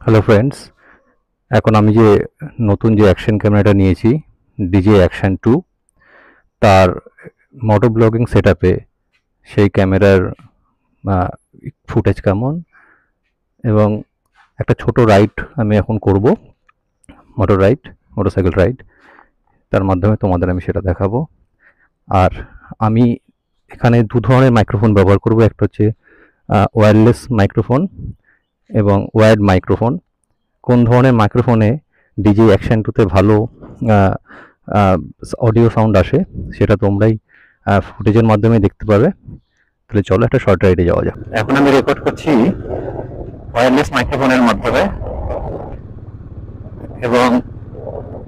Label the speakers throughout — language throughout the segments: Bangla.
Speaker 1: হ্যালো ফ্রেন্ডস, এখন আমি যে নতুন যে অ্যাকশন ক্যামেরাটা নিয়েছি ডিজে অ্যাকশন 2 তার মোটো ব্লগিং সেটআপে সেই ক্যামেরার ফুটেজ কেমন এবং একটা ছোট রাইড আমি এখন করব, মোটরসাইকেল রাইড। তার মাধ্যমে তোমাদের আমি সেটা দেখাবো। আর আমি এখানে দু ধরনের মাইক্রোফোন ব্যবহার করব, একটা হচ্ছে ওয়্যারলেস মাইক্রোফোন এবং ওয়্যার্ড মাইক্রোফোন। কোন ধরনের মাইক্রোফোনে ডিজে অ্যাকশন টুতে ভালো অডিও সাউন্ড আসে সেটা তোমরাই ফুটেজের মাধ্যমে দেখতে পাবে। তাহলে চলো একটা শর্ট রাইডে যাওয়া যাক। এখন আমি রেকর্ড করছি ওয়্যারলেস মাইক্রোফোনের মাধ্যমে, এবং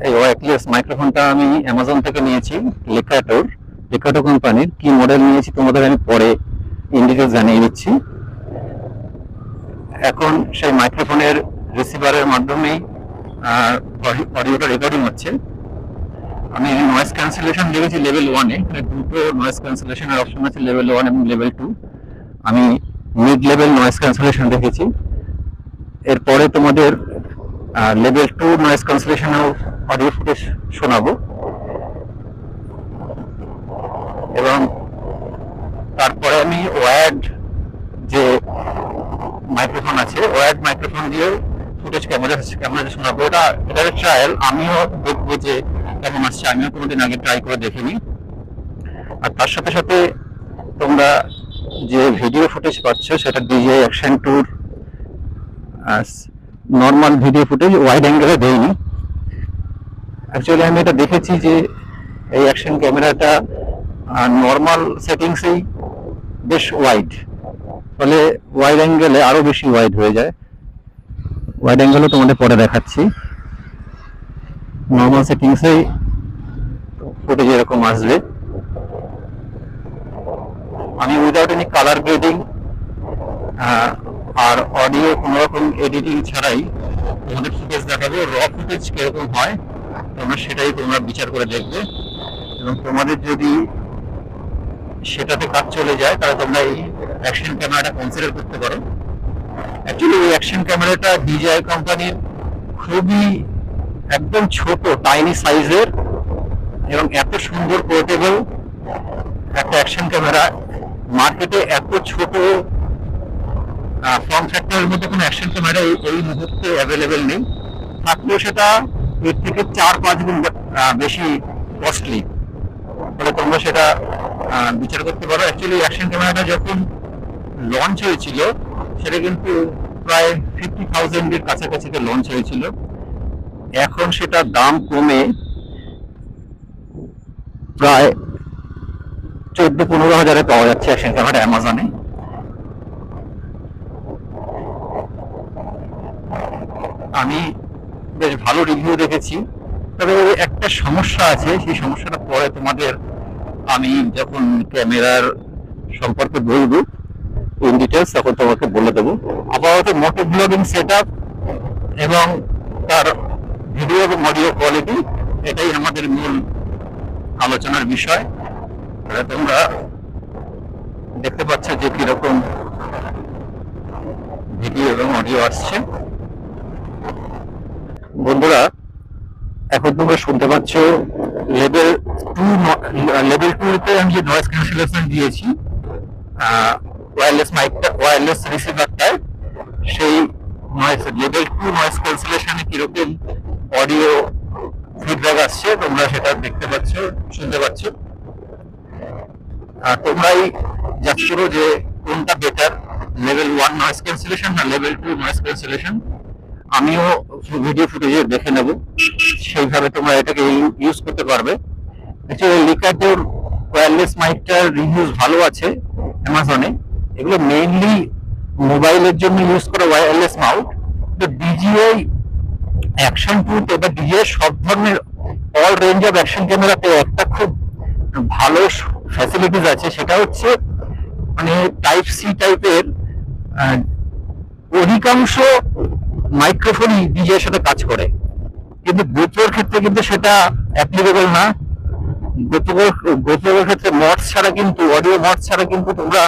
Speaker 1: এই ওয়্যারলেস মাইক্রোফোনটা আমি অ্যামাজন থেকে নিয়েছি, লেকাটো কোম্পানির। কি মডেল নিয়েছি তোমাদের আমি পরে ইন ডিটেলস জানিয়ে দিচ্ছি। এখন সেই মাইক্রোফোনের রিসিভারের মাধ্যমেই অডিওটা রেকর্ডিং হচ্ছে। আমি নয়েজ ক্যান্সেলেশন দেখেছি লেভেল 1-এ, দুটো নয়েজ ক্যান্সেলেশনের অপশন আছে, লেভেল 1 এবং লেভেল 2। আমি মিড লেভেল নয়েজ ক্যান্সেলেশন দেখেছি। এরপরে তোমাদের লেভেল 2 নয়েজ ক্যান্সেলেশনেও অডিও ফুটেজ শোনাবো, এবং তারপরে আমি ওয়্যার্ড যে মাইক্রোফোন আছে, ওয়্যার্ড মাইক্রোফোন দিয়েও ফুটেজ ক্যামেরা শোনাবো। এটার ট্রায়াল, আমিও দেখবো যে কেমন আসছে। আমিও কোনোদিন আগে ট্রাই করে দেখিনি। আর তার সাথে সাথে তোমরা যে ভিডিও ফুটেজ পাচ্ছ সেটা ডিজে অ্যাকশন টুর নর্মাল ভিডিও ফুটেজ, ওয়াইড অ্যাঙ্গেলে দেয়নি। অ্যাকচুয়ালি আমি এটা দেখেছি যে এই অ্যাকশন ক্যামেরাটা নর্মাল সেটিংসেই বেশ ওয়াইড, ফলে ওয়াইড অ্যাঙ্গেলে আরো বেশি ওয়াইড হয়ে যায়। ওয়াইড অ্যাঙ্গেলও তোমাদের পরে দেখাচ্ছি। নর্মাল সেটিংসেই ফুটেজ এরকম আসবে। আমি উইদাউট এনি কালার গ্রেডিং আর অডিও কোনো রকম এডিটিং ছাড়াই তোমাদের ফুটেজ দেখাবো। র ফুটেজ কিরকম হয় তোমরা বিচার করে দেখবে, এবং তোমাদের যদি সেটাতে কাজ চলে যায় তাহলে তোমরা এই অ্যাকশন ক্যামেরাটা কনসিডার করতে পারো। অ্যাকচুয়ালি এই অ্যাকশন ক্যামেরাটা DJI কোম্পানির খুবই একদম ছোট টাইনি সাইজের এবং এত সুন্দর পোর্টেবল একটা অ্যাকশন ক্যামেরা। মার্কেটে এত ছোট ফর্ম ফ্যাক্টরের মধ্যে কোনো অ্যাকশন ক্যামেরা এই মুহূর্তে অ্যাভেলেবেল নেই। থাকলেও সেটা এর থেকে 4-5 গুণ বেশি কস্টলি, ফলে তোমরা সেটা বিচার করতে পারো। অ্যাকচুয়ালি অ্যাকশন ক্যামেরাটা যখন লঞ্চ হয়েছিল সেটা কিন্তু প্রায় 50,000 এর কাছাকাছিতে লঞ্চ হয়েছিল। এখন সেটা দাম কমে প্রায় 14-15 হাজারে পাওয়া যাচ্ছে অ্যাকশন ক্যামেরা অ্যামাজনে। আমি বেশ ভালো রিভিউ দেখেছি, তবে একটা সমস্যা আছে, সেই সমস্যাটা পরে তোমাদের আমি যখন ক্যামেরার সম্পর্কে বলবো ইন ডিটেলস তখন তোমাকে বলে দেবো। আপাতত মোটো ব্লগিং সেটআপ এবং তার ভিডিও এবং অডিও কোয়ালিটি, এটাই আমাদের মূল আলোচনার বিষয়। তোমরা দেখতে পাচ্ছ যে কিরকম ভিডিও এবং অডিও আসছে। বন্ধুরা, এখন তোমরা শুনতে পাচ্ছ লেভেল 2-তে আমি যে নয়েজ ক্যান্সেলেশন দিয়েছি ওয়্যারলেস রিসিভারটায়, সেই লেভেল 2 নয়েজ ক্যান্সেলেশনে কিরকম অডিও ফিডব্যাক আসছে তোমরা সেটা দেখতে পাচ্ছ, শুনতে পাচ্ছ। তোমরাই জাজ করো যে কোনটা বেটার, লেভেল 1 নয়েজ ক্যান্সেলেশন না লেভেল 2 নয়েজ ক্যান্সেলেশন। আমিও ভিডিও ফুটেজে দেখে নেব, সেইভাবে তোমরা এটাকে ইউজ করতে পারবে। অ্যাকচুয়ালি লিকাটোর ওয়্যারলেস মাইকটার রিভিউজ ভালো আছে অ্যামাজনে। এগুলো মেইনলি মোবাইলের জন্য ইউজ করা ওয়্যারলেস মাউন্ট। তো DJI অ্যাকশন 2 বা DJI সব ধরনের অল রেঞ্জ অফ অ্যাকশন ক্যামেরাতে একটা খুব ভালো ফ্যাসিলিটিস আছে, সেটা হচ্ছে মানে টাইপ সি টাইপের অধিকাংশ মাইক্রোফোনই DJI এর সাথে কাজ করে, কিন্তু গোপ্রোর ক্ষেত্রে কিন্তু সেটা অ্যাপ্লিকেবল না। গোপ্রোর ক্ষেত্রে মডস ছাড়া কিন্তু অডিও মডস ছাড়া কিন্তু তোমরা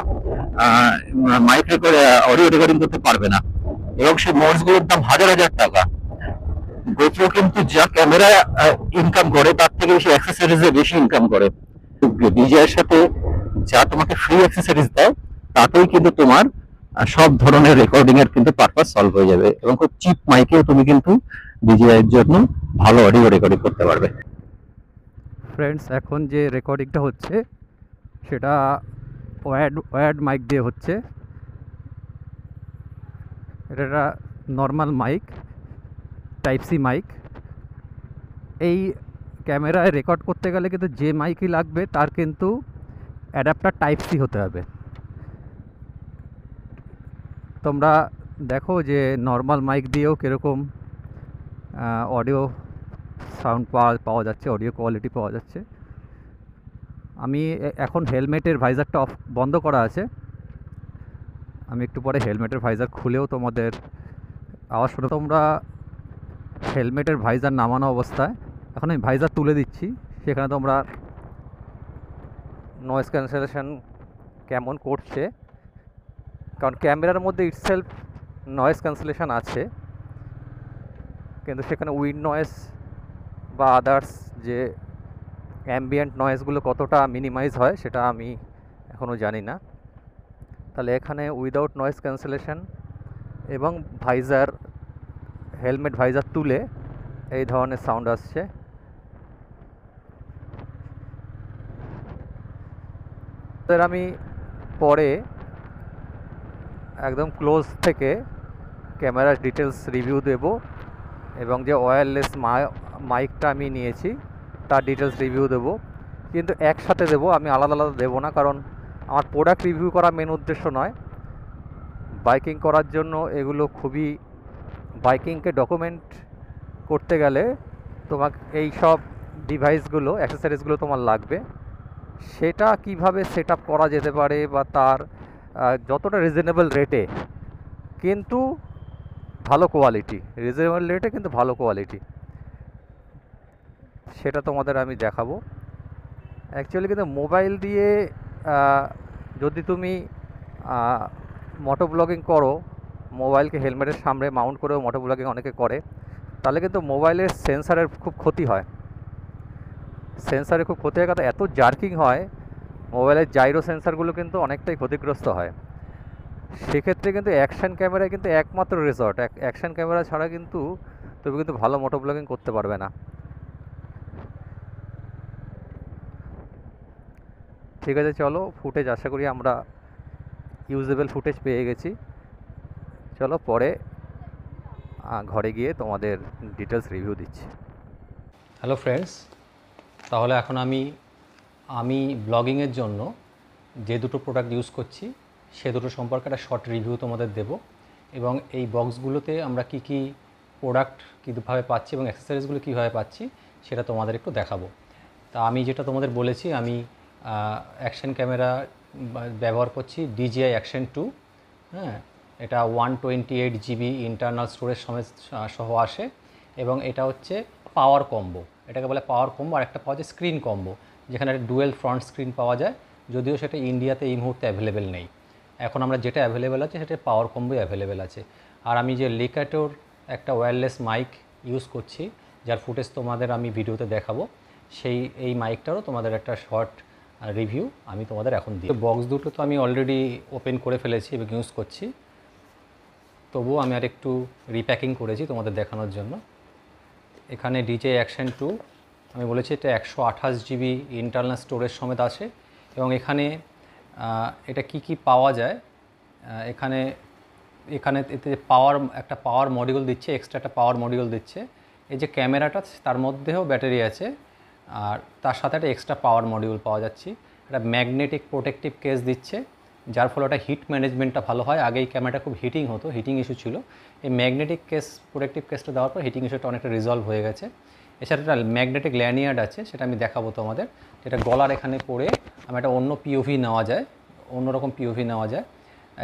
Speaker 1: মাইক রেকর্ড অডিও রেকর্ডিং করতে পারবে না। এবং সেই মাউসগুলোর দাম হাজার হাজার টাকা। গোপ্রো কিন্তু যা ক্যামেরা ইনকাম করে তার থেকে বেশি অ্যাক্সেসরিজে বেশি ইনকাম করে। ডিজিআই এর সাথে যা তোমাকে ফ্রি অ্যাক্সেসরিজ দেয় তাতেই কিন্তু তোমার সব ধরনের রেকর্ডিং এর কিন্তু পারপাস সলভ হয়ে যাবে, এবং খুব চিপ মাইকেও তুমি কিন্তু ডিজিআই এর জন্য ভালো অডিও রেকর্ডিং করতে পারবে।
Speaker 2: ফ্রেন্ডস, এখন যে রেকর্ডিংটা হচ্ছে সেটা ওয়্যার্ড মাইক দিয়ে হচ্ছে। এটা একটা normal mic, type C mic. এই ক্যামেরায় রেকর্ড করতে গেলে কিন্তু যে মাইকই লাগবে তার কিন্তু অ্যাডাপ্টার টাইপ সি হতে হবে। তোমরা দেখো যে নর্মাল মাইক দিয়েও কীরকম অডিও সাউন্ড পাওয়া যাচ্ছে, অডিও কোয়ালিটি পাওয়া যাচ্ছে। আমি এখন হেলমেটের ভাইজারটা বন্ধ করা আছে, আমি একটু পরে হেলমেটের ভাইজার খুলেও তোমাদের আওয়াজ শুনে। তোমরা হেলমেটের ভাইজার নামানো অবস্থায় এখন আমি ভাইজার তুলে দিচ্ছি, সেখানে তোমরা নয়েজ ক্যান্সেলেশন কেমন করছে, কারণ ক্যামেরার মধ্যে ইটসেলফ নয়েজ ক্যান্সেলেশন আছে, কিন্তু সেখানে উইন্ড নয়েজ বা আদার্স যে অ্যাম্বিয়েন্ট নয়েজগুলো কতটা মিনিমাইজ হয় সেটা আমি এখনও জানি না। তাহলে এখানে উইদাউট নয়েজ ক্যান্সেলেশন এবং ভাইজার, হেলমেট ভাইজার তুলে এই ধরনের সাউন্ড আসছে। আমি পরে একদম ক্লোজ থেকে ক্যামেরার ডিটেলস রিভিউ দেব, এবং যে ওয়্যারলেস মাইকটা আমি নিয়েছি তার ডিটেলস রিভিউ দেব, কিন্তু একসাথে দেব, আমি আলাদা আলাদা দেবো না, কারণ আমার প্রোডাক্ট রিভিউ করা মেন উদ্দেশ্য নয়। বাইকিং করার জন্য এগুলো খুবই, বাইকিংকে ডকুমেন্ট করতে গেলে তোমাকে এই সব ডিভাইসগুলো, অ্যাক্সেসরিজগুলো তোমার লাগবে। সেটা কিভাবে সেট আপ করা যেতে পারে বা তার যতটা রিজনেবল রেটে কিন্তু ভালো কোয়ালিটি, রিজনেবল রেটে কিন্তু ভালো কোয়ালিটি, সেটা তোমাদের আমি দেখাবো। অ্যাকচুয়ালি কিন্তু মোবাইল দিয়ে যদি তুমি মোটো ব্লগিং করো, মোবাইলকে হেলমেটের সামনে মাউন্ট করেও মোটো ব্লগিং অনেকে করে, তাহলে কিন্তু মোবাইলের সেন্সারের খুব ক্ষতি হয়। সেন্সারের খুব ক্ষতি হয়, কারণ এত জার্কিং হয়, মোবাইলের জাইরো সেন্সারগুলো কিন্তু অনেকটাই ক্ষতিগ্রস্ত হয়। সেক্ষেত্রে কিন্তু অ্যাকশান ক্যামেরায় কিন্তু একমাত্র রিসর্ট, অ্যাকশান ক্যামেরা ছাড়া কিন্তু তুমি কিন্তু ভালো মোটো ব্লগিং করতে পারবে না। ঠিক আছে, চলো ফুটেজ, আশা করি আমরা ইউজেবল ফুটেজ পেয়ে গেছি। চলো পরে ঘরে গিয়ে তোমাদের ডিটেলস রিভিউ দিচ্ছি।
Speaker 3: হ্যালো ফ্রেন্ডস, তাহলে এখন আমি ব্লগিংয়ের জন্য যে দুটো প্রোডাক্ট ইউজ করছি সে দুটো সম্পর্কে একটা শর্ট রিভিউ তোমাদের দেব, এবং এই বক্সগুলোতে আমরা কি কি প্রোডাক্ট কীভাবে পাচ্ছি এবং অ্যাক্সেসরিজগুলো কীভাবে পাচ্ছি সেটা তোমাদের একটু দেখাবো। তা আমি যেটা তোমাদের বলেছি, আমি অ্যাকশন ক্যামেরা ব্যবহার করছি DJI Action 2। হ্যাঁ, এটা 128 GB ইন্টারনাল স্টোরেজ সহ আসে, এবং এটা হচ্ছে পাওয়ার কম্বো, এটাকে বলে পাওয়ার কম্বো। আর একটা পাওয়া যায় স্ক্রিন কম্বো, যেখানে একটা ডুয়েল ফ্রন্ট স্ক্রিন পাওয়া যায়, যদিও সেটা ইন্ডিয়াতে এই মুহূর্তে অ্যাভেলেবেল নেই। এখন আমরা যেটা অ্যাভেলেবেল আছে সেটা পাওয়ার কম্বোই অ্যাভেলেবেল আছে। আর আমি যে লেকাটোর একটা ওয়্যারলেস মাইক ইউজ করছি, যার ফুটেজ তোমাদের আমি ভিডিওতে দেখাবো, এই মাইকটারও তোমাদের একটা শর্ট রিভিউ আমি তোমাদের এখন দিই। বক্স দুটো তো আমি অলরেডি ওপেন করে ফেলেছি এবং ইউজ করছি, তবুও আমি আর একটু রিপ্যাকিং করেছি তোমাদের দেখানোর জন্য। এখানে DJI Action 2 আমি বলেছি এটা 128 GB ইন্টারনাল স্টোরেজ সমেত আসে, এবং এখানে এটা কি পাওয়া যায়, এখানে এতে একটা পাওয়ার মডিউল দিচ্ছে, এক্সট্রা একটা পাওয়ার মডিউল দিচ্ছে। এই যে ক্যামেরাটা তার মধ্যেও ব্যাটারি আছে, আর তার সাথে একটা এক্সট্রা পাওয়ার মডিউল পাওয়া যাচ্ছে। একটা ম্যাগনেটিক প্রোটেক্টিভ কেস দিচ্ছে, যার ফলে ওটা হিট ম্যানেজমেন্টটা ভালো হয়। আগে এই ক্যামেরাটা খুব হিটিং ইস্যু ছিল, এই ম্যাগনেটিক প্রোটেক্টিভ কেসটা দেওয়ার পর হিটিং ইস্যুটা অনেকটা রিজলভ হয়ে গেছে। এছাড়া একটা ম্যাগনেটিক ল্যানিয়ার্ড আছে, সেটা আমি দেখাবো তোমাদের, যেটা গলার এখানে পরে আমি একটা অন্যরকম পিওভি নেওয়া যায়।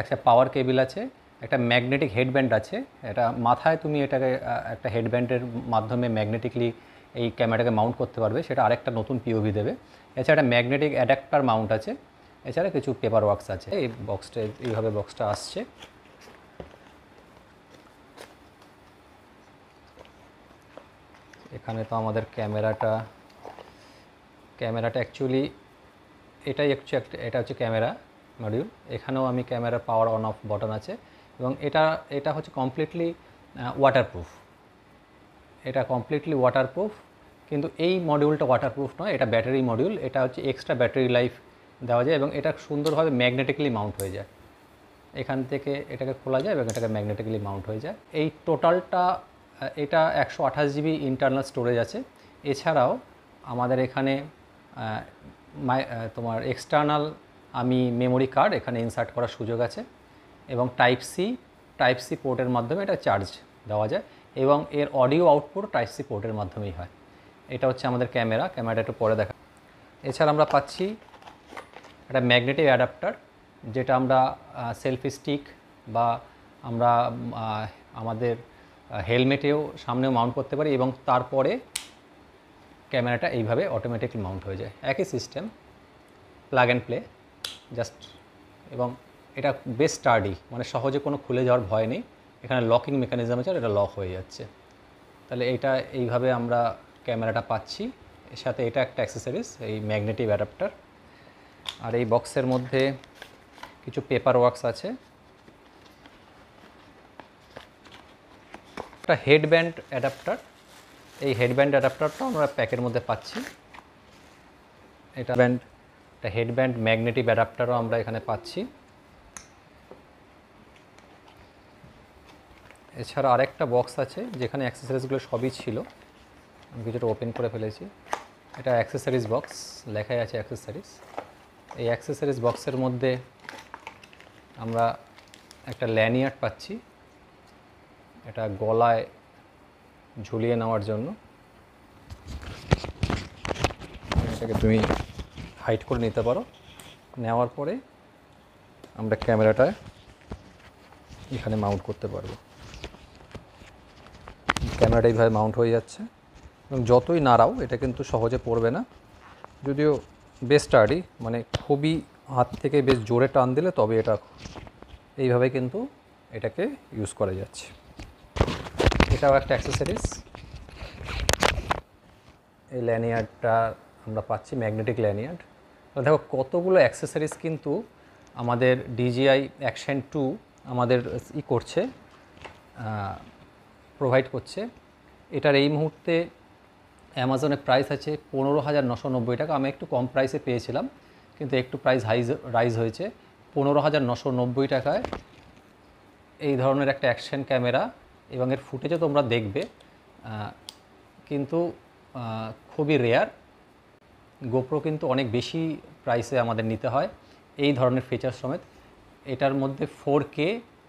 Speaker 3: একটা পাওয়ার কেবিল আছে, একটা ম্যাগনেটিক হেডব্যান্ড আছে, এটা মাথায় তুমি এটাকে একটা হেডব্যান্ডের মাধ্যমে ম্যাগনেটিকলি এই ক্যামেরাটাকে মাউন্ট করতে পারবে, সেটা আরেকটা নতুন পিওভি দেবে। এছাড়া একটা ম্যাগনেটিক অ্যাডাপ্টার মাউন্ট আছে, এছাড়া কিছু পেপার ওয়ার্কস আছে। এইভাবে বক্সটা আসছে। এখানে তো আমাদের ক্যামেরাটা অ্যাকচুয়ালি এটা হচ্ছে ক্যামেরা মডিউল। এখানেও আমি ক্যামেরার পাওয়ার অন অফ বাটন আছে এবং এটা হচ্ছে কমপ্লিটলি ওয়াটারপ্রুফ। এটা কমপ্লিটলি ওয়াটারপ্রুফ, কিন্তু এই মডিউলটা ওয়াটারপ্রুফ নয়, এটা ব্যাটারি মডিউল। এটা হচ্ছে এক্সট্রা ব্যাটারি লাইফ দেওয়া যায় এবং এটা সুন্দরভাবে ম্যাগনেটিক্যালি মাউন্ট হয়ে যায়। এখান থেকে এটাকে খোলা যায় এবং এটাকে ম্যাগনেটিক্যালি মাউন্ট হয়ে যায়। এই টোটালটা এটা 128 জিবি ইন্টারনাল স্টোরেজ আছে। এছাড়াও আমাদের এখানে তোমার এক্সটার্নাল আমি মেমোরি কার্ড এখানে ইনসার্ট করার সুযোগ আছে এবং টাইপ সি পোর্টের মাধ্যমে এটা চার্জ দেওয়া যায় এবং এর অডিও আউটপুট টাইপ সি পোর্টের মাধ্যমেই হয়। এটা হচ্ছে আমাদের ক্যামেরাটা একটু পরে দেখা। এছাড়া আমরা পাচ্ছি একটা ম্যাগনেটিক অ্যাডাপ্টার, যেটা আমরা সেলফি স্টিক বা আমরা আমাদের হেলমেটেও সামনেও মাউন্ট করতে পারি এবং তারপরে ক্যামেরাটা এইভাবে অটোমেটিকলি মাউন্ট হয়ে যায়। একই system, plug and play just. এবং এটা বেশ স্টার্ডি, মানে সহজে কোনো খুলে যাওয়ার ভয় নেই। এখানে লকিং মেকানিজম আছে, এটা লক হয়ে যাচ্ছে। তাহলে এইভাবে আমরা ক্যামেরাটা পাচ্ছি। এর সাথে এটা একটা অ্যাক্সেসরিজ, এই ম্যাগনেটিক অ্যাডাপ্টার। আর এই বক্সের মধ্যে কিছু পেপার ওয়ার্কস আছে। একটা হেডব্যান্ড অ্যাডাপ্টার, এই হেডব্যান্ড অ্যাডাপ্টারটা আমরা প্যাকের মধ্যে পাচ্ছি। এটা হেডব্যান্ড ম্যাগনেটিক অ্যাডাপ্টারও আমরা এখানে পাচ্ছি। এছাড়া আরেকটা বক্স আছে যেখানে অ্যাক্সেসরিজগুলো সবই ছিল, আমি কিছুটা ওপেন করে ফেলেছি। এটা অ্যাক্সেসরিজ বক্স, লেখাই আছে অ্যাক্সেসরিজ। এই অ্যাক্সেসরিজ বক্সের মধ্যে আমরা একটা ল্যানিয়ার্ড পাচ্ছি, এটা গলায় ঝুলিয়ে নেওয়ার জন্য। এটাকে তুমি হাইড করে নিতে পারো। নেওয়ার পরে আমরা ক্যামেরাটা এখানে মাউন্ট করতে পারবো। ক্যামেরাটা এইভাবে মাউন্ট হয়ে যাচ্ছে এবং যতই নাড়াও এটা কিন্তু সহজে পড়বে না, যদিও বেশ স্টার্ডি, মানে খুবই হাত থেকে বেশ জোরে টান দিলে তবে এটা এইভাবে কিন্তু এটাকে ইউজ করা যাচ্ছে। এটাও একটা অ্যাক্সেসরিজ। এই ল্যানিয়ার্ডটা আমরা পাচ্ছি, ম্যাগনেটিক ল্যানিয়ার্ড। দেখো কতগুলো অ্যাক্সেসরিজ কিন্তু আমাদের DJI Action 2 আমাদের করছে, প্রোভাইড করছে। এটার এই মুহূর্তে অ্যামাজনে প্রাইস আছে 15,990 টাকা। আমি একটু কম প্রাইসে পেয়েছিলাম, কিন্তু একটু প্রাইস রাইজ হয়েছে। 15,990 টাকায় এই ধরনের একটা অ্যাকশন ক্যামেরা এবং এর ফুটেজও তোমরা দেখবে, কিন্তু খুবই রেয়ার। গোপ্রো কিন্তু অনেক বেশি প্রাইসে আমাদের নিতে হয় এই ধরনের ফিচার সমেত। এটার মধ্যে 4K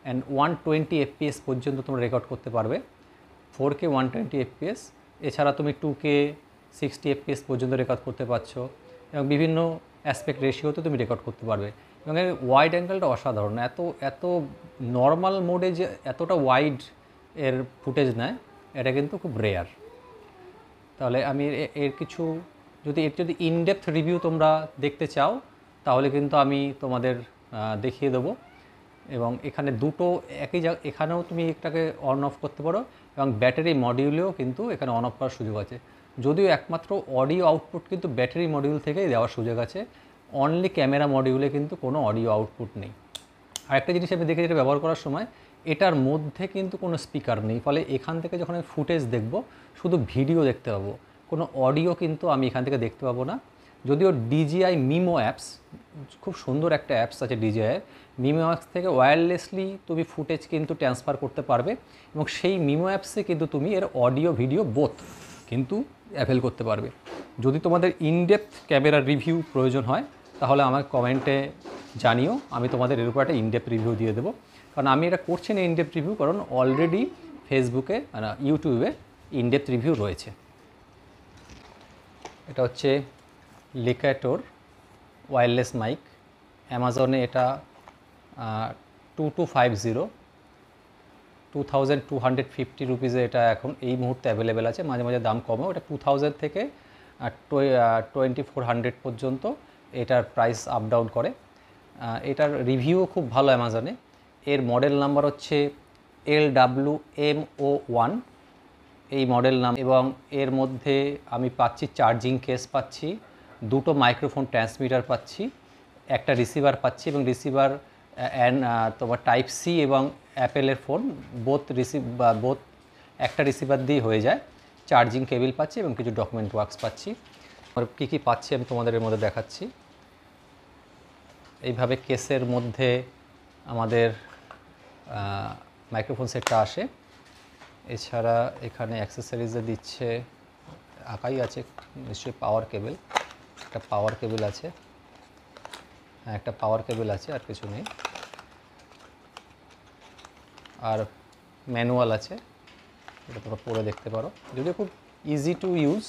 Speaker 3: অ্যান্ড 120 FPS পর্যন্ত তোমরা রেকর্ড করতে পারবে। 4K 120 FPS, এছাড়া তুমি 2K 60 FPS পর্যন্ত রেকর্ড করতে পারছো এবং বিভিন্ন অ্যাসপেক্ট রেশিওতে তুমি রেকর্ড করতে পারবে। এবং এর ওয়াইড অ্যাঙ্গেলটা অসাধারণ। এত নর্মাল মোডে যে এতটা ওয়াইড এর ফুটেজ নেয়, এটা কিন্তু খুব রেয়ার। তাহলে আমি এর যদি ইনডেপথ রিভিউ তোমরা দেখতে চাও তাহলে কিন্তু আমি তোমাদের দেখিয়ে দেবো। এবং এখানে দুটো এখানেও তুমি এটাকে অন অফ করতে পারো এবং ব্যাটারি মডিউলেও কিন্তু এখানে অন অফ করার সুযোগ আছে। যদিও একমাত্র অডিও আউটপুট কিন্তু ব্যাটারি মডিউল থেকেই দেওয়ার সুযোগ আছে, অনলি ক্যামেরা মডিউলে কিন্তু কোনো অডিও আউটপুট নেই। আরেকটা জিনিস আমি দেখে যেটা ব্যবহার করার সময়, এটার মধ্যে কিন্তু কোনো স্পিকার নেই, ফলে এখান থেকে যখন আমি ফুটেজ দেখব শুধু ভিডিও দেখতে পাবো, কোনো অডিও কিন্তু আমি এখান থেকে দেখতে পাবো না। যদিও DJI মিমো অ্যাপস, খুব সুন্দর একটা অ্যাপস আছে DJI মিমো অ্যাপস থেকে ওয়্যারলেসলি তুমি ফুটেজ কিন্তু ট্রান্সফার করতে পারবে এবং সেই মিমো অ্যাপসে কিন্তু তুমি এর অডিও ভিডিও বোথ কিন্তু অ্যাভেল করতে পারবে। যদি তোমাদের ইনডেপথ ক্যামেরার রিভিউ প্রয়োজন হয় তাহলে আমার কমেন্টে জানিও, আমি তোমাদের এর উপর একটা ইনডেপথ রিভিউ দিয়ে দেবো। কারণ আমি এটা করছি না ইনডেপথ রিভিউ, কারণ অলরেডি ফেসবুকে ইউটিউবে ইনডেপথ রিভিউ রয়েছে। এটা হচ্ছে লিকাটোর ওয়্যারলেস মাইক, অ্যামাজনে এটা 2250 রুপিসে এটা এখন এই মুহূর্তে অ্যাভেলেবেল আছে। মাঝে মাঝে দাম কমেও, এটা 2000 থেকে 2400 পর্যন্ত এটার প্রাইস আপ ডাউন করে। এটার রিভিউও খুব ভালো অ্যামাজনে। এর মডেল নাম্বার হচ্ছে LWMO1। এই মডেল নাম, এবং এর মধ্যে আমি পাচ্ছি চার্জিং কেস পাচ্ছি, দুটো মাইক্রোফোন ট্রান্সমিটার পাচ্ছি, একটা রিসিভার পাচ্ছি, এবং রিসিভার অ্যান্ড তোমার টাইপ সি এবং অ্যাপেলের ফোন বোথ একটা রিসিভার দিয়ে হয়ে যায়। চার্জিং কেবিল পাচ্ছি এবং কিছু ডকুমেন্ট ওয়ার্কস পাচ্ছি। আর কী কী পাচ্ছি আমি তোমাদের এর মধ্যে দেখাচ্ছি। এইভাবে কেসের মধ্যে আমাদের মাইক্রোফোন সেটটা আসে। এছাড়া এখানে অ্যাক্সেসরিজে দিচ্ছে, আঁকাই আছে নিশ্চয়ই পাওয়ার কেবল, একটা পাওয়ার কেবল আছে, হ্যাঁ একটা পাওয়ার কেবল আছে, আর কিছু নেই। আর ম্যানুয়াল আছে, এটা তোমরা পড়ে দেখতে পারো, যদিও খুব ইজি টু ইউজ,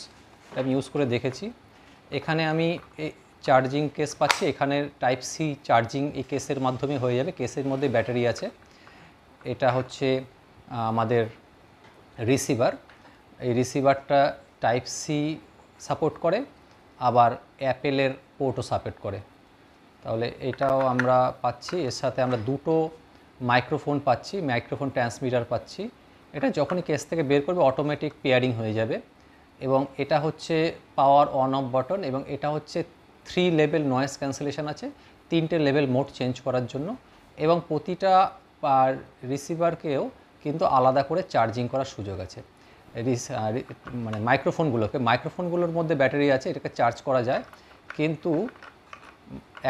Speaker 3: আমি ইউজ করে দেখেছি। এখানে আমি চার্জিং কেস পাচ্ছি, এখানে টাইপ সি চার্জিং এই কেসের মাধ্যমে হয়ে যাবে। কেসের মধ্যে ব্যাটারি আছে। এটা হচ্ছে আমাদের রিসিভার, এই রিসিভারটা টাইপ সি সাপোর্ট করে, আবার অ্যাপেলের পোর্টও সাপোর্ট করে, তাহলে এটাও আমরা পাচ্ছি। এর সাথে আমরা দুটো মাইক্রোফোন পাচ্ছি, মাইক্রোফোন ট্রান্সমিটার পাচ্ছি। এটা যখনই কেস থেকে বের করবে অটোমেটিক পেয়ারিং হয়ে যাবে। এবং এটা হচ্ছে পাওয়ার অন অফ বাটন, এবং এটা হচ্ছে 3 লেভেল নয়েজ ক্যান্সেলেশন আছে, 3টে লেভেল মোড চেঞ্জ করার জন্য। এবং প্রতিটা রিসিভারকেও কিন্তু আলাদা করে চার্জিং করার সুযোগ আছে। মানে মাইক্রোফোনগুলোর মধ্যে ব্যাটারি আছে, এটাকে চার্জ করা যায়। কিন্তু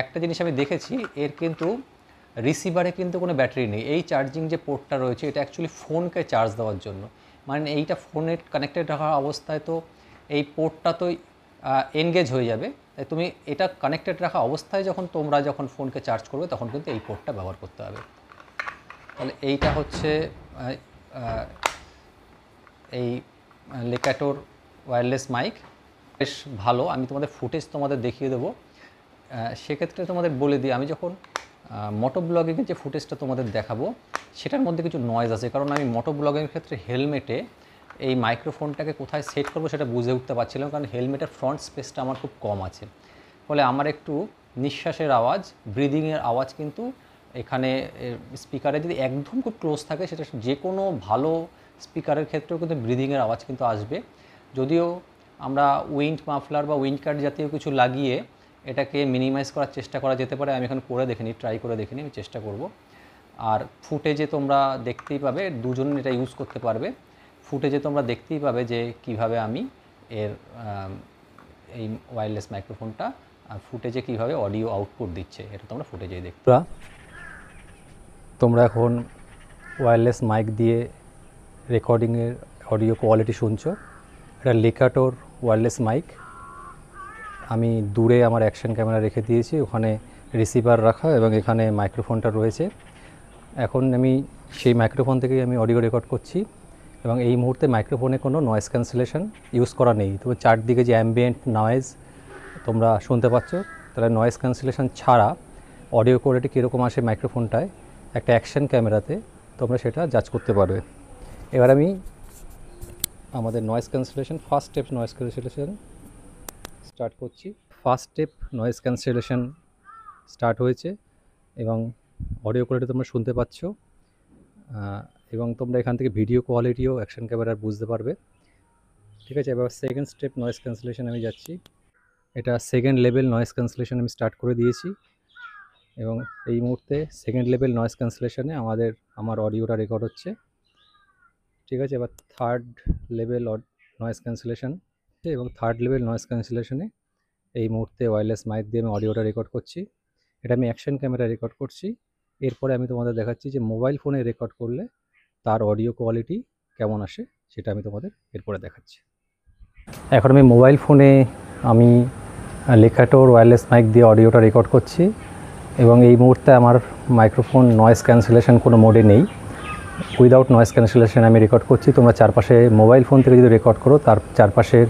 Speaker 3: একটা জিনিস আমি দেখেছি, এর কিন্তু রিসিভারে কিন্তু কোনো ব্যাটারি নেই। এই চার্জিং যে পোর্টটা রয়েছে এটা অ্যাকচুয়ালি ফোনকে চার্জ দেওয়ার জন্য, মানে এইটা ফোনের কানেক্টেড রাখা অবস্থায় তো এই পোর্টটা তো এনগেজ হয়ে যাবে। তাই তুমি এটা কানেক্টেড রাখা অবস্থায় তোমরা যখন ফোনকে চার্জ করবে তখন কিন্তু এই পোর্টটা ব্যবহার করতে হবে। তাহলে এইটা হচ্ছে এই লেকাটোর ওয়্যারলেস মাইক, বেশ ভালো। আমি তোমাদের ফুটেজ দেখিয়ে দেবো। সেক্ষেত্রে তোমাদের বলে দিই, আমি যখন মোটো ব্লগিংয়ের যে ফুটেজটা তোমাদের দেখাবো সেটার মধ্যে কিছু নয়েজ আছে, কারণ আমি মোটো ব্লগিংয়ের ক্ষেত্রে হেলমেটে এই মাইক্রোফোনটাকে কোথায় সেট করবো সেটা বুঝে উঠতে পারছিলাম, কারণ হেলমেটের ফ্রন্ট স্পেসটা আমার খুব কম আছে। ফলে আমার একটু নিঃশ্বাসের আওয়াজ, ব্রিদিংয়ের আওয়াজ কিন্তু এখানে স্পিকারে যদি একদম খুব ক্লোজ থাকে, সেটা যে কোনো ভালো স্পিকারের ক্ষেত্রেও কিন্তু ব্রিদিংয়ের আওয়াজ কিন্তু আসবে। যদিও আমরা উইন্ড মাফলার বা উইন্ড কাট জাতীয় কিছু লাগিয়ে এটাকে মিনিমাইজ করার চেষ্টা করা যেতে পারে। আমি এখন করে দেখিনি, ট্রাই করে দেখিনি, আমি চেষ্টা করব। আর ফুটেজে তোমরা দেখতেই পাবে, দুজন এটা ইউজ করতে পারবে। ফুটেজে তোমরা দেখতেই পাবে যে কিভাবে আমি এর এই ওয়্যারলেস মাইক্রোফোনটা ফুটেজে কিভাবে অডিও আউটপুট দিচ্ছে, এটা তোমরা ফুটেজেই দেখতে। তোমরা এখন ওয়্যারলেস মাইক দিয়ে রেকর্ডিংয়ের অডিও কোয়ালিটি শুনছো। এটা লেকাটোর ওয়্যারলেস মাইক। আমি দূরে আমার অ্যাকশন ক্যামেরা রেখে দিয়েছি, ওখানে রিসিভার রাখা এবং এখানে মাইক্রোফোনটা রয়েছে। এখন আমি সেই মাইক্রোফোন থেকেই আমি অডিও রেকর্ড করছি, এবং এই মুহূর্তে মাইক্রোফোনে কোনো নয়েজ ক্যান্সেলেশন ইউজ করা নেই। তবে চারদিকে যে অ্যাম্বিয়েন্ট নয়েজ তোমরা শুনতে পাচ্ছ, তাহলে নয়েজ ক্যান্সেলেশন ছাড়া অডিও কোয়ালিটি কীরকম আসে মাইক্রোফোনটায় একটা অ্যাকশন ক্যামেরাতে, তোমরা সেটা জাজ করতে পারবে। এবার আমি আমাদের noise cancellation, first step noise cancellation start করছি। First step noise cancellation start হয়েছে এবং অডিও কোয়ালিটি তোমরা শুনতে পাচ্ছ, এবং তোমরা এখান থেকে ভিডিও কোয়ালিটিও অ্যাকশন ক্যামেরার বুঝতে পারবে। ঠিক আছে, এবার সেকেন্ড স্টেপ নয়েজ ক্যান্সেলেশন আমি যাচ্ছি। এটা সেকেন্ড লেভেল নয়েজ ক্যান্সেলেশন আমি স্টার্ট করে দিয়েছি, এবং এই মুহূর্তে সেকেন্ড লেভেল নয়েজ ক্যান্সেলেশনে আমার অডিওটা রেকর্ড হচ্ছে। ঠিক আছে, এবার থার্ড লেভেল নয়েজ ক্যান্সেলেশন, এবং থার্ড লেভেল নয়েজ ক্যান্সেলেশনে এই মুহূর্তে ওয়্যারলেস মাইক দিয়ে আমি অডিওটা রেকর্ড করছি। এটা আমি অ্যাকশন ক্যামেরা রেকর্ড করছি। এরপরে আমি তোমাদের দেখাচ্ছি যে মোবাইল ফোনে রেকর্ড করলে তার অডিও কোয়ালিটি কেমন আসে, সেটা আমি তোমাদের এরপরে দেখাচ্ছি। এখন আমি মোবাইল ফোনে আমি লেকাটোর ওয়্যারলেস মাইক দিয়ে অডিওটা রেকর্ড করছি, এবং এই মুহূর্তে আমার মাইক্রোফোন নয়েজ ক্যান্সেলেশন কোনো মোডে নেই, উইদাউট নয়েজ ক্যান্সেলেশন আমি রেকর্ড করছি। তোমরা চারপাশে মোবাইল ফোন থেকে যদি রেকর্ড করো, তার চারপাশের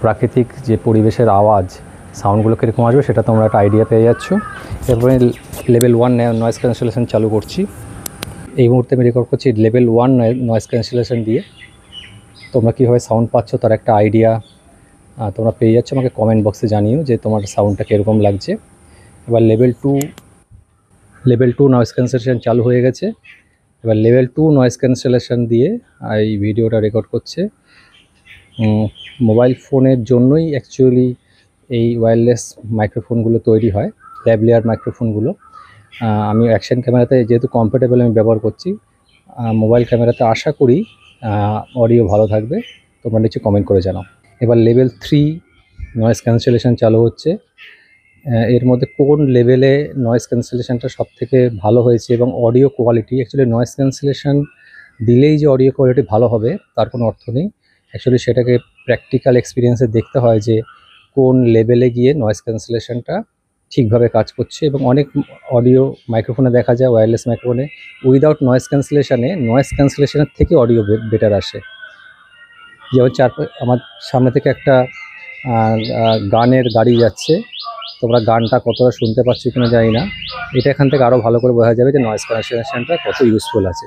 Speaker 3: প্রাকৃতিক যে পরিবেশের আওয়াজ, সাউন্ডগুলো কীরকম আসবে সেটা তোমরা একটা আইডিয়া পেয়ে যাচ্ছ। এরপরে লেভেল 1 নয়েজ ক্যান্সেলেশন চালু করছি। এই মুহূর্তে আমি রেকর্ড করছি লেভেল 1 নয়েজ ক্যান্সেলেশন দিয়ে। তোমরা কীভাবে সাউন্ড পাচ্ছ তার একটা আইডিয়া তোমরা পেয়ে যাচ্ছ। আমাকে কমেন্ট বক্সে জানিও যে তোমার সাউন্ডটা কীরকম লাগছে। এবার লেভেল 2 নয়েজ ক্যান্সেলেশন চালু হয়ে গেছে, এবার লেভেল 2 নয়েজ ক্যান্সেলেশন দিয়ে এই ভিডিওটা রেকর্ড করছে। মোবাইল ফোনের জন্যই অ্যাকচুয়ালি এই ওয়্যারলেস মাইক্রোফোনগুলো তৈরি হয়, ল্যাভলিয়ার মাইক্রোফোনগুলো। আমি অ্যাকশন ক্যামেরাতে যেহেতু কমফোর্টেবল আমি ব্যবহার করছি, মোবাইল ক্যামেরাতে আশা করি অডিও ভালো থাকবে। তোমরা নিচে কমেন্ট করে জানাও। এবার লেভেল 3 নয়েজ ক্যান্সেলেশন চালু হচ্ছে। এর মধ্যে কোন লেভেলে নয়েজ ক্যান্সেলেশনটা সবথেকে ভালো হয়েছে এবং audio quality, actually noise cancellation দিলেই যে অডিও কোয়ালিটি ভালো হবে তার কোনো অর্থ নেই। অ্যাকচুয়ালি সেটাকে প্র্যাকটিক্যাল এক্সপিরিয়েন্সে দেখতে হয় যে কোন লেভেলে গিয়ে নয়েজ ক্যান্সেলেশনটা ঠিকভাবে কাজ করছে। এবং অনেক অডিও মাইক্রোফোনে দেখা যায়, ওয়্যারলেস মাইক্রোফোনে উইদাউট নয়েজ ক্যান্সেলেশনের থেকে অডিও বেটার আসে। যেমন আমার সামনে থেকে একটা গানের গাড়ি যাচ্ছে, তোমরা গানটা কতটা শুনতে পাচ্ছ কিনা জানি না। এটা এখান থেকে আরও ভালো করে বোঝা যাবে যে নয়েজ ক্যান্সেলেশনটা কত ইউজফুল আছে।